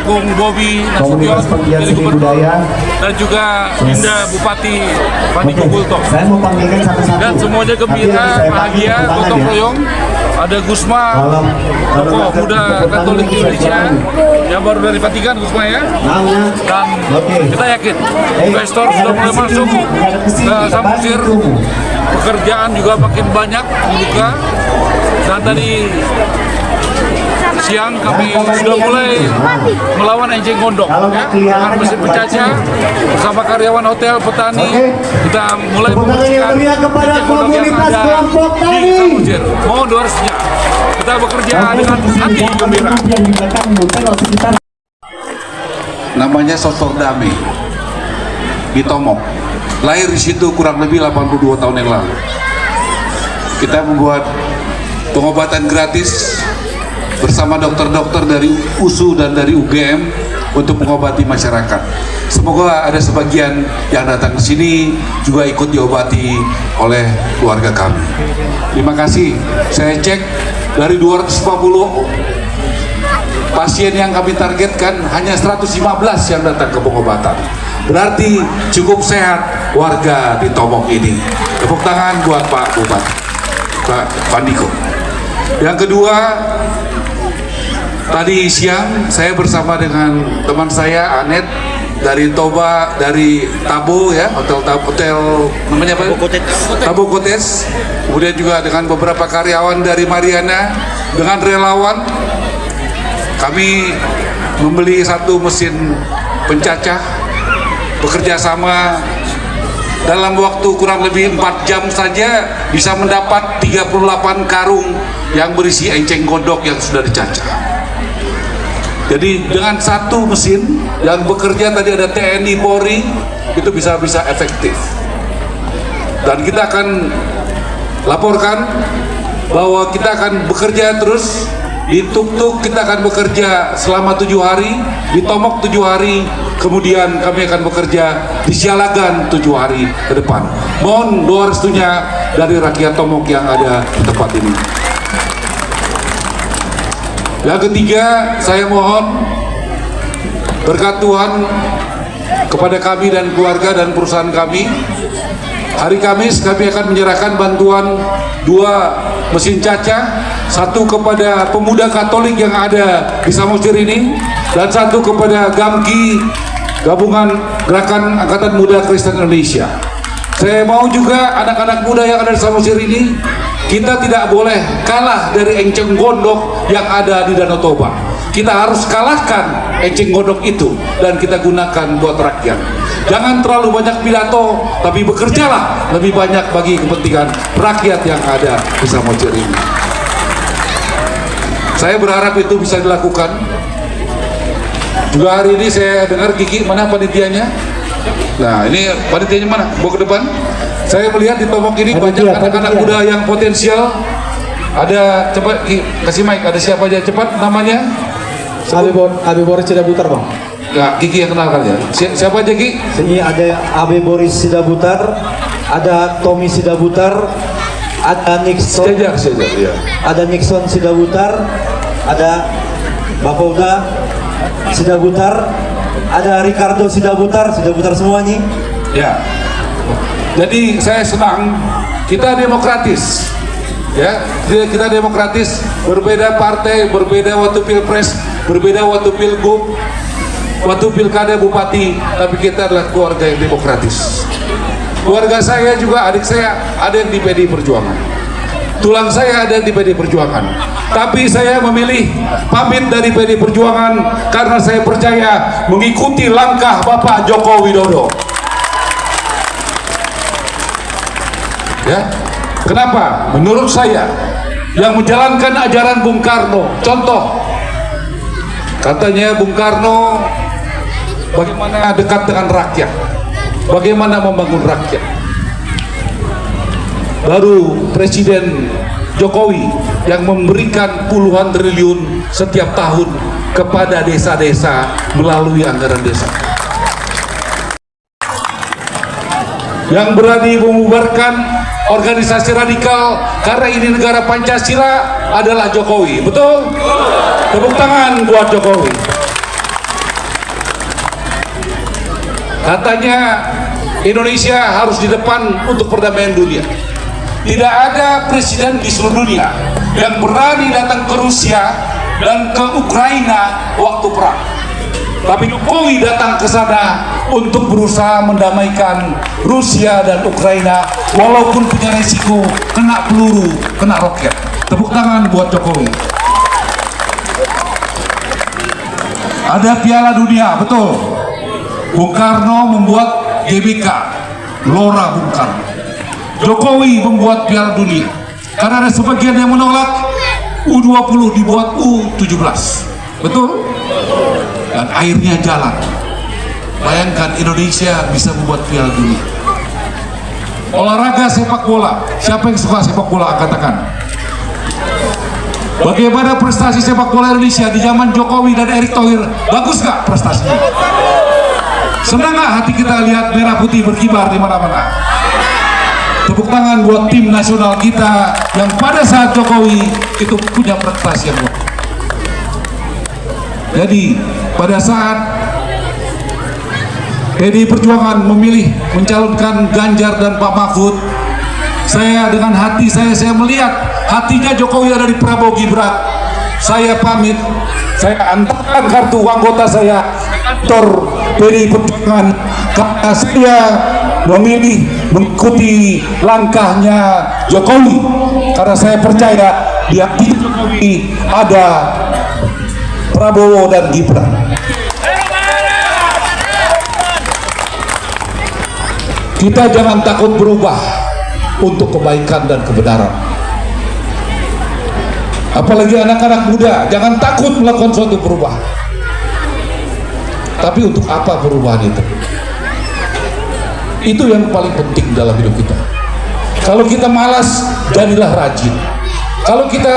Agung Bobi Nasution dari Gubernur, dan juga Dinda Bupati Pandi Gugulto. Saya mau panggilkan satu-satu. Dan semuanya gembira, bahagia, gotong royong. Ada Gusma, tokoh muda Katolik Indonesia yang baru dari Vatikan, Gusma ya. Dan kita yakin investor sudah mulai masuk ke Samosir, pekerjaan juga makin banyak dibuka. Dan tadi siang kami sudah mulai melawan enceng gondok ya, dengan mesin pencacah bersama karyawan hotel, petani. Kita mulai membersihkan enceng gondok yang ada di Samosir. Mohon doanya, kita bekerja dengan hati gembira. Namanya Sosok Damai di Tomok. Lahir di situ kurang lebih 82 tahun yang lalu. Kita membuat pengobatan gratis bersama dokter-dokter dari USU dan dari UGM untuk mengobati masyarakat. Semoga ada sebagian yang datang ke sini juga ikut diobati oleh keluarga kami. Terima kasih. Saya cek dari 250 pasien yang kami targetkan hanya 115 yang datang ke pengobatan. Berarti cukup sehat warga di Tomok ini. Tepuk tangan buat Pak Bupati, Pak Pandiko. Yang kedua, tadi siang saya bersama dengan teman saya Anet dari Toba, dari Tabo ya, hotel namanya apa? Tabo Kotes. Kemudian juga dengan beberapa karyawan dari Mariana, dengan relawan kami membeli satu mesin pencacah, bekerja sama dalam waktu kurang lebih 4 jam saja bisa mendapat 38 karung yang berisi enceng gondok yang sudah dicacah. Jadi dengan satu mesin yang bekerja tadi ada TNI, Polri, itu bisa efektif. Dan kita akan laporkan bahwa kita akan bekerja terus. Di Tuk-Tuk kita akan bekerja selama 7 hari, di Tomok 7 hari, kemudian kami akan bekerja di Sialagan 7 hari ke depan. Mohon doa restunya dari rakyat Tomok yang ada di tempat ini. Yang ketiga, saya mohon berkat Tuhan kepada kami dan keluarga dan perusahaan kami. Hari Kamis kami akan menyerahkan bantuan 2 mesin cacah, satu kepada pemuda Katolik yang ada di Samosir ini, dan satu kepada GAMKI, Gabungan Gerakan Angkatan Muda Kristen Indonesia. Saya mau juga anak-anak muda yang ada di Samosir ini, kita tidak boleh kalah dari enceng gondok yang ada di Danau Toba. Kita harus kalahkan enceng gondok itu dan kita gunakan buat rakyat. Jangan terlalu banyak pidato, tapi bekerjalah lebih banyak bagi kepentingan rakyat yang ada di Samosir ini. Saya berharap itu bisa dilakukan. Juga hari ini saya dengar Kiki, mana panitianya? Nah, ini panitianya mana? Bawa ke depan. Saya melihat di Tomok ini banyak anak-anak muda yang potensial. Ada, cepat kasih mic, ada siapa aja cepat namanya? Abi Boris Sidabutar, Bang. Ya, Kiki yang kenalkan ya. Siapa aja Ki? Sini ada Abi Boris Sidabutar, ada Tommy Sidabutar, ada Nixon. Sejak ya. Ada Nixon Sidabutar, ada Bapauda Sidabutar, ada Ricardo Sidabutar semua nih. Ya. Jadi saya senang kita demokratis. Ya, kita demokratis, berbeda partai, berbeda waktu pilpres, berbeda waktu pilgub, waktu pilkada bupati, tapi kita adalah keluarga yang demokratis. Keluarga saya juga, adik saya ada yang di PDI Perjuangan, tulang saya ada di PDI Perjuangan, tapi saya memilih pamit dari PDI Perjuangan karena saya percaya mengikuti langkah Bapak Joko Widodo. Ya, kenapa? Menurut saya yang menjalankan ajaran Bung Karno, contoh katanya Bung Karno bagaimana dekat dengan rakyat, bagaimana membangun rakyat. Baru Presiden Jokowi yang memberikan puluhan triliun setiap tahun kepada desa-desa melalui anggaran desa. Yang berani membubarkan organisasi radikal karena ini negara Pancasila adalah Jokowi, betul? Tepuk tangan buat Jokowi. Katanya Indonesia harus di depan untuk perdamaian dunia. Tidak ada presiden di seluruh dunia yang berani datang ke Rusia dan ke Ukraina waktu perang. Tapi Jokowi datang ke sana untuk berusaha mendamaikan Rusia dan Ukraina walaupun punya resiko kena peluru, kena roket. Tepuk tangan buat Jokowi. Ada Piala Dunia, betul. Bung Karno membuat GBK, Gelora Bung Karno. Jokowi membuat Piala Dunia. Karena ada sebagian yang menolak, U20 dibuat U17. Betul? Dan akhirnya jalan. Bayangkan Indonesia bisa membuat Piala Dunia. Olahraga sepak bola. Siapa yang suka sepak bola? Katakan. Bagaimana prestasi sepak bola Indonesia di zaman Jokowi dan Erick Thohir? Bagus gak prestasinya? Senang gak hati kita lihat merah putih berkibar di mana-mana? Tepuk tangan buat tim nasional kita yang pada saat Jokowi itu punya prestasi yang luar. Jadi pada saat PDI Perjuangan memilih mencalonkan Ganjar dan Pak Mahfud, saya dengan hati saya melihat hatinya Jokowi ada di Prabowo Gibran. Saya pamit, saya antarkan kartu anggota saya kantor PDI Perjuangan karena saya memilih mengikuti langkahnya Jokowi karena saya percaya di hati Jokowi ada Prabowo dan Gibran. Kita jangan takut berubah untuk kebaikan dan kebenaran. Apalagi anak-anak muda, jangan takut melakukan suatu perubahan. Tapi untuk apa perubahan itu? Itu yang paling penting dalam hidup kita. Kalau kita malas, jadilah rajin. Kalau kita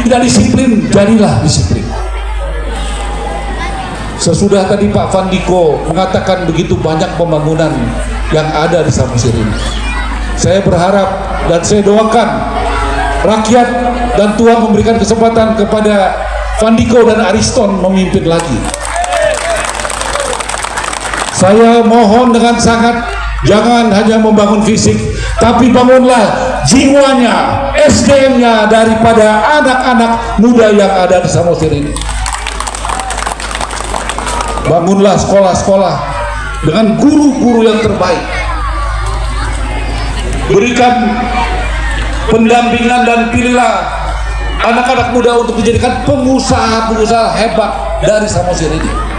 tidak disiplin, jadilah disiplin. Sesudah tadi Pak Fandiko mengatakan begitu banyak pembangunan yang ada di Samosir ini, saya berharap dan saya doakan rakyat dan Tuhan memberikan kesempatan kepada Fandiko dan Ariston memimpin lagi. Saya mohon dengan sangat, jangan hanya membangun fisik, tapi bangunlah jiwanya, SDM-nya daripada anak-anak muda yang ada di Samosir ini. Bangunlah sekolah-sekolah dengan guru-guru yang terbaik. Berikan pendampingan dan pilihlah anak-anak muda untuk dijadikan pengusaha-pengusaha hebat dari Samosir ini.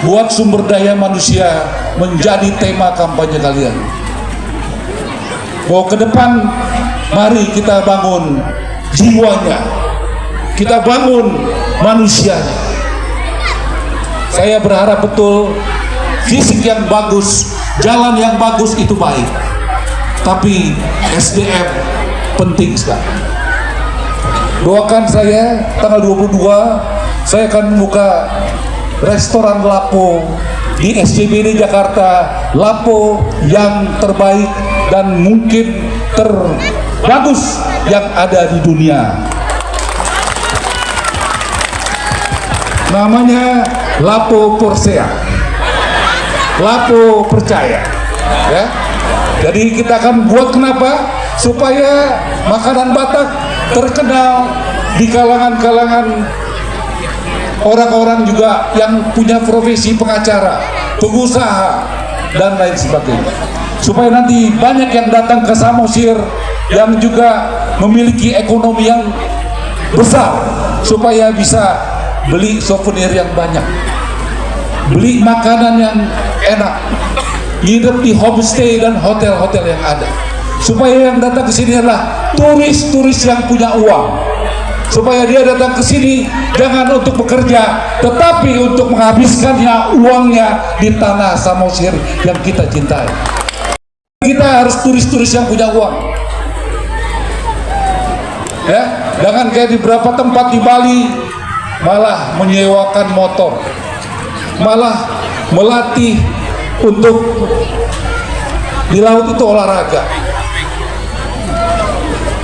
Buat sumber daya manusia menjadi tema kampanye kalian. Bahwa ke depan mari kita bangun jiwanya, kita bangun manusianya. Saya berharap betul fisik yang bagus, jalan yang bagus itu baik, tapi SDM penting sekali. Doakan saya tanggal 22 saya akan membuka restoran Lapo di SCBD Jakarta. Lapo yang terbaik dan mungkin terbagus yang ada di dunia. Namanya Lapo Persea, Lapo percaya, ya. Jadi kita akan buat kenapa? Supaya makanan Batak terkenal di kalangan-kalangan orang-orang juga yang punya profesi pengacara, pengusaha, dan lain sebagainya. Supaya nanti banyak yang datang ke Samosir yang juga memiliki ekonomi yang besar, supaya bisa beli souvenir yang banyak, beli makanan yang enak, nginep di homestay dan hotel-hotel yang ada. Supaya yang datang ke sini adalah turis-turis yang punya uang. Supaya dia datang ke sini jangan untuk bekerja, tetapi untuk menghabiskannya uangnya di tanah Samosir yang kita cintai. Kita harus turis-turis yang punya uang. Ya, jangan kayak di beberapa tempat di Bali malah menyewakan motor, malah melatih untuk di laut itu olahraga.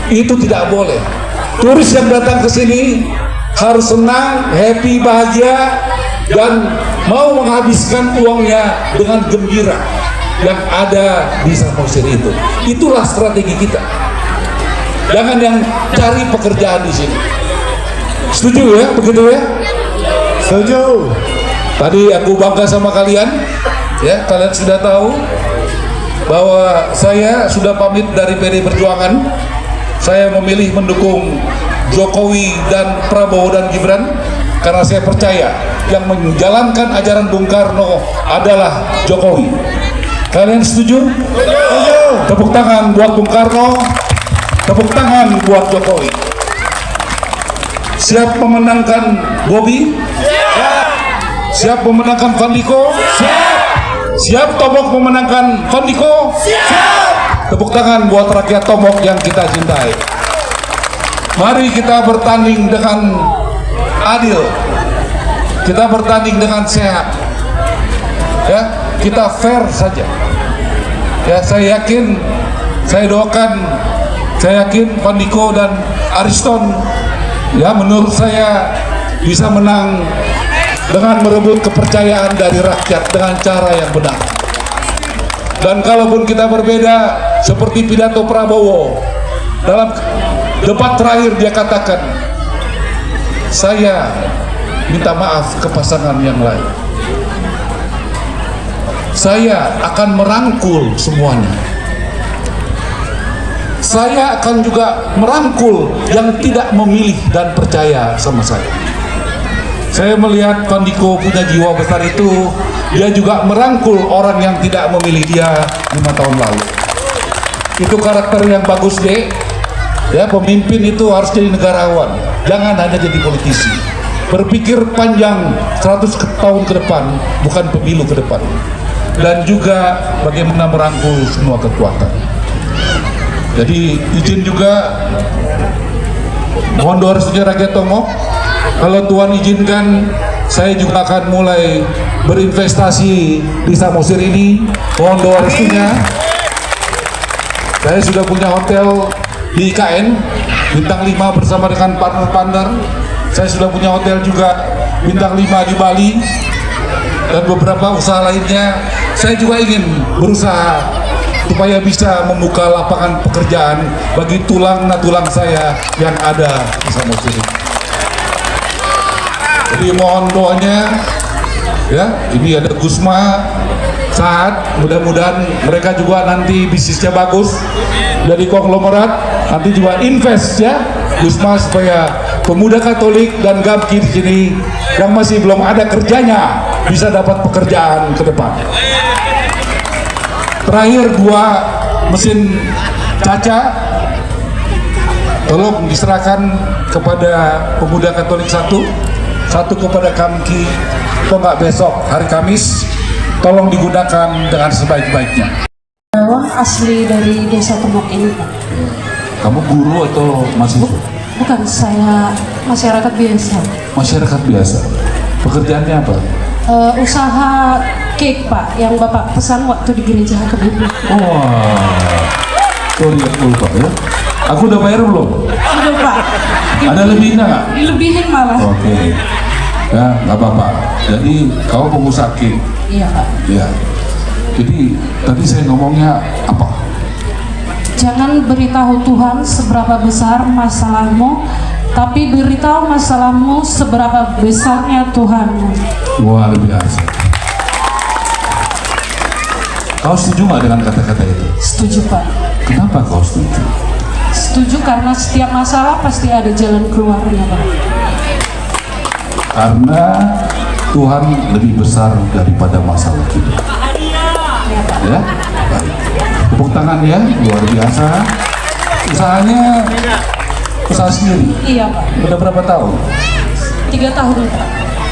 Itu tidak boleh. Turis yang datang ke sini harus senang, happy, bahagia, dan mau menghabiskan uangnya dengan gembira yang ada di Samosir itu. Itulah strategi kita. Jangan yang cari pekerjaan di sini. Setuju ya, begitu ya? Setuju. Tadi aku bangga sama kalian, ya. Kalian sudah tahu bahwa saya sudah pamit dari PD Perjuangan. Saya memilih mendukung Jokowi dan Prabowo dan Gibran karena saya percaya yang menjalankan ajaran Bung Karno adalah Jokowi. Kalian setuju? Setuju. Tepuk tangan buat Bung Karno, tepuk tangan buat Jokowi. Siap memenangkan Bobi? Siap. Siap memenangkan Vandiko? Siap. Siap Tomok memenangkan Vandiko? Siap. Tepuk tangan buat rakyat Tomok yang kita cintai. Mari kita bertanding dengan adil. Kita bertanding dengan sehat. Ya, kita fair saja. Ya, saya yakin, saya doakan, saya yakin Vandiko dan Ariston, ya, menurut saya bisa menang dengan merebut kepercayaan dari rakyat dengan cara yang benar. Dan kalaupun kita berbeda, seperti pidato Prabowo dalam debat terakhir, dia katakan, saya minta maaf ke pasangan yang lain. Saya akan merangkul semuanya. Saya akan juga merangkul yang tidak memilih dan percaya sama saya. Saya melihat Vandiko punya jiwa besar itu. Dia juga merangkul orang yang tidak memilih dia 5 tahun lalu. Itu karakter yang bagus, Dek. Ya, pemimpin itu harus jadi negarawan. Jangan hanya jadi politisi. Berpikir panjang 100 tahun ke depan, bukan pemilu ke depan. Dan juga bagaimana merangkul semua kekuatan. Jadi izin juga, mohon doa restunya rakyat Tomok. Kalau Tuhan izinkan, saya juga akan mulai berinvestasi di Samosir ini. Mohon doa restunya. Saya sudah punya hotel di IKN bintang 5 bersama dengan partner-partner. Saya sudah punya hotel juga bintang 5 di Bali dan beberapa usaha lainnya. Saya juga ingin berusaha supaya bisa membuka lapangan pekerjaan bagi tulang-tulang saya yang ada di Samosir. Jadi mohon doanya, ya. Ini ada Gusma, Saat, mudah-mudahan mereka juga nanti bisnisnya bagus, dari konglomerat, nanti juga invest, ya, Gusma, supaya pemuda Katolik dan Gamki di sini yang masih belum ada kerjanya bisa dapat pekerjaan ke depan. Terakhir, 2 mesin Caca tolong diserahkan kepada pemuda Katolik satu kepada Gamki, atau enggak besok hari Kamis, tolong digunakan dengan sebaik-baiknya. Asli dari desa Tomok ini, Pak. Kamu guru atau mahasiswa? Bukan, saya masyarakat biasa. Masyarakat biasa. Pekerjaannya apa? Usaha cake, Pak, yang Bapak pesan waktu di gereja Kebibu. Wah, sorry aku lupa ya. Aku udah bayar belum? Sudah, Pak. Ada lebihnya nggak? Dilebihin malah. Oke. Ya, nggak apa-apa. Jadi kau pengusaha cake. Iya, Pak. Ya. Jadi tadi saya ngomongnya apa? Jangan beritahu Tuhan seberapa besar masalahmu, tapi beritahu masalahmu seberapa besarnya Tuhanmu. Luar biasa. Kau setuju nggak dengan kata-kata itu? Setuju, Pak. Kenapa kau setuju? Setuju karena setiap masalah pasti ada jalan keluarnya, Pak. Karena Tuhan lebih besar daripada masalah kita. Ya, baik. Tepuk tangan ya, luar biasa. Usahanya usaha sendiri. Iya, Pak. Udah berapa tahun? 3 tahun, Pak.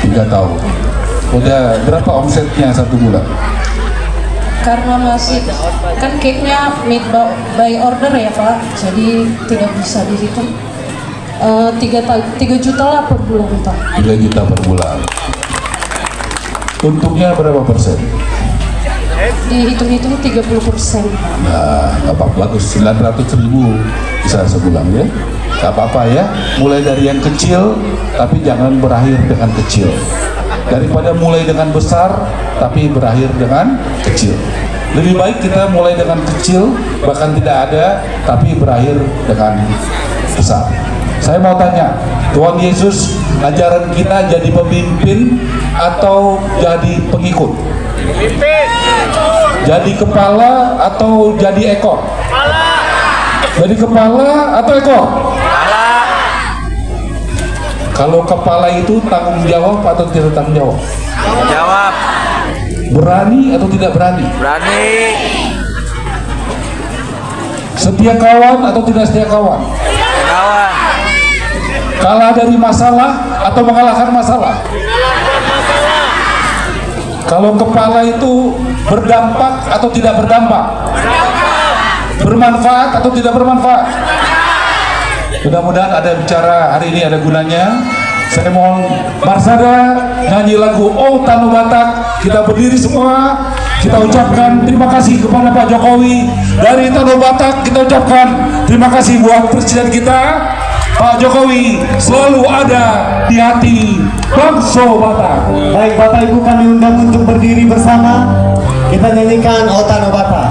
3 tahun. Udah berapa omsetnya 1 bulan? Karena masih kan cake-nya made by order ya, Pak, jadi tidak bisa dihitung. 3 juta lah per bulan, Pak. 3 juta per bulan. Untungnya berapa persen? Dihitung-hitung 30%. Nah, apa bagus, 900.000 bisa sebulan ya. Gak apa-apa ya, mulai dari yang kecil, tapi jangan berakhir dengan kecil. daripada mulai dengan besar tapi berakhir dengan kecil. Lebih baik kita mulai dengan kecil, bahkan tidak ada, tapi berakhir dengan besar. Saya mau tanya, Tuhan Yesus ajaran kita jadi pemimpin atau jadi pengikut? Pemimpin. Jadi kepala atau jadi ekor? Kepala. Jadi kepala atau ekor? Kepala. Kalau kepala itu tanggung jawab atau tidak tanggung jawab? Jawab. Berani atau tidak berani? Berani. Setia kawan atau tidak setia kawan? Kawan. Kalah dari masalah atau mengalahkan masalah? Kalau kepala itu berdampak atau tidak berdampak? Bermanfaat atau tidak bermanfaat? Mudah-mudahan ada bicara hari ini ada gunanya. Saya mohon Marsada nyanyi lagu Oh Tano Batak. Kita berdiri semua, kita ucapkan terima kasih kepada Pak Jokowi dari Tano Batak. Kita ucapkan terima kasih buat Presiden kita Pak Jokowi, selalu ada di hati bangsa Batak. Baik Bapak Ibu, kami undang untuk berdiri bersama. Kita nyanyikan Oh Tano Batak.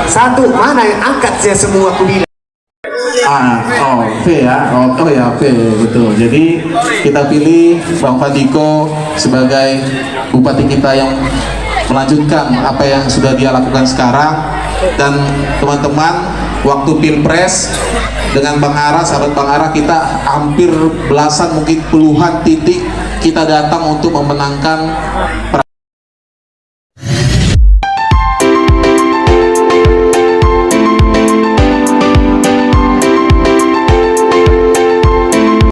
Satu mana yang angkat saya semua aku bilang. V ya, V betul. Jadi kita pilih Bang Fadiko sebagai bupati kita yang melanjutkan apa yang sudah dia lakukan sekarang. Dan teman-teman, waktu Pilpres dengan Bang Ara, sahabat Bang Ara, kita hampir belasan mungkin puluhan titik kita datang untuk memenangkan